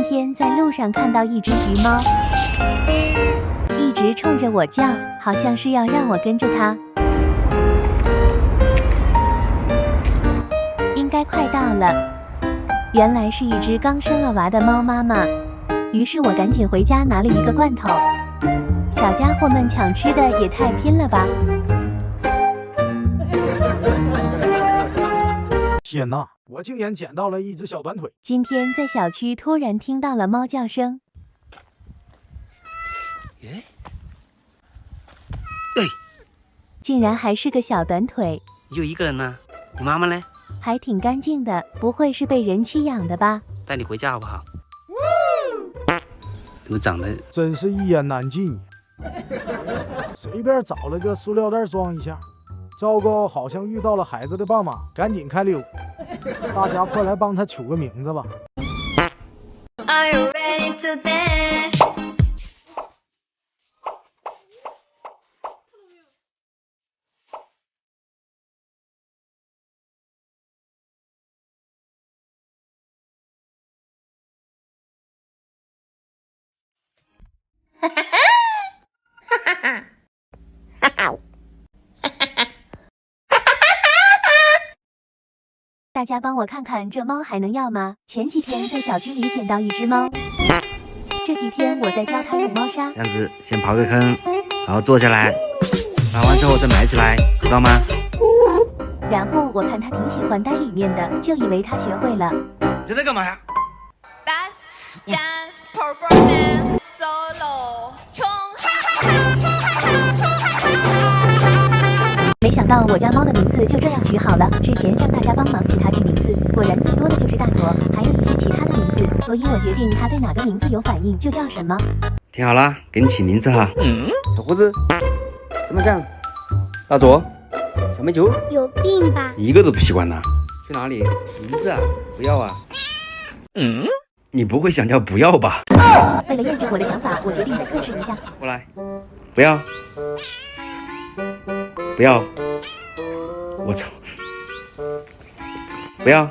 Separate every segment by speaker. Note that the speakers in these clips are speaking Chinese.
Speaker 1: 今天在路上看到一只橘猫，一直冲着我叫，好像是要让我跟着它。应该快到了，原来是一只刚生了娃的猫妈妈。于是我赶紧回家拿了一个罐头。小家伙们抢吃的也太拼了吧！
Speaker 2: 天哪！我竟然捡到了一只小短腿。
Speaker 1: 今天在小区突然听到了猫叫声，竟然还是个小短腿。
Speaker 3: 你就一个人呢？你妈妈呢？
Speaker 1: 还挺干净的，不会是被人弃养的吧？
Speaker 3: 带你回家好不好？怎么长得
Speaker 2: 真是一言难尽。随便找了个塑料袋装一下。糟糕，好像遇到了孩子的爸妈，赶紧开溜！大家快来帮他取个名字吧。
Speaker 4: Are you ready to dance?
Speaker 1: 大家帮我看看这猫还能要吗？前几天在小区里捡到一只猫，这几天我在教它用猫砂。
Speaker 3: 这样子，先刨个坑，然后坐下来，刨完之后再埋起来，知道吗？
Speaker 1: 然后我看它挺喜欢待里面的，就以为它学会了。
Speaker 3: 你在干嘛呀？
Speaker 4: Best dance performance solo. 冲哈哈哈，冲哈哈，冲哈哈！
Speaker 1: 没想到我家猫的名字就这样取好了。之前让大家帮忙给它取名字，果然最多的就是大佐，还有一些其他的名字，所以我决定它对哪个名字有反应就叫什么。
Speaker 3: 听好了，给你起名字哈。小胡子，怎么讲？大佐，小煤球，
Speaker 5: 有病吧？
Speaker 3: 一个都不习惯呐。去哪里？名字啊？不要啊。你不会想叫不要吧？
Speaker 1: 为了验证我的想法，我决定再测试一下。
Speaker 3: 过来，不要，不要，我操，不要。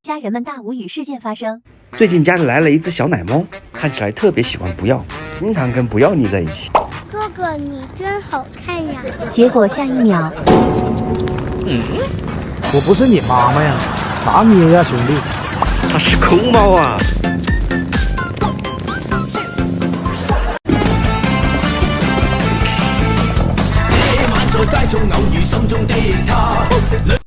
Speaker 1: 家人们大无语事件发生。
Speaker 3: 最近家里来了一只小奶猫，看起来特别喜欢不要，经常跟不要腻在一起。
Speaker 5: 哥哥，你真好看呀！
Speaker 1: 结果下一秒，
Speaker 2: 我不是你妈妈呀，拿捏呀，兄弟！
Speaker 3: 它是公猫啊！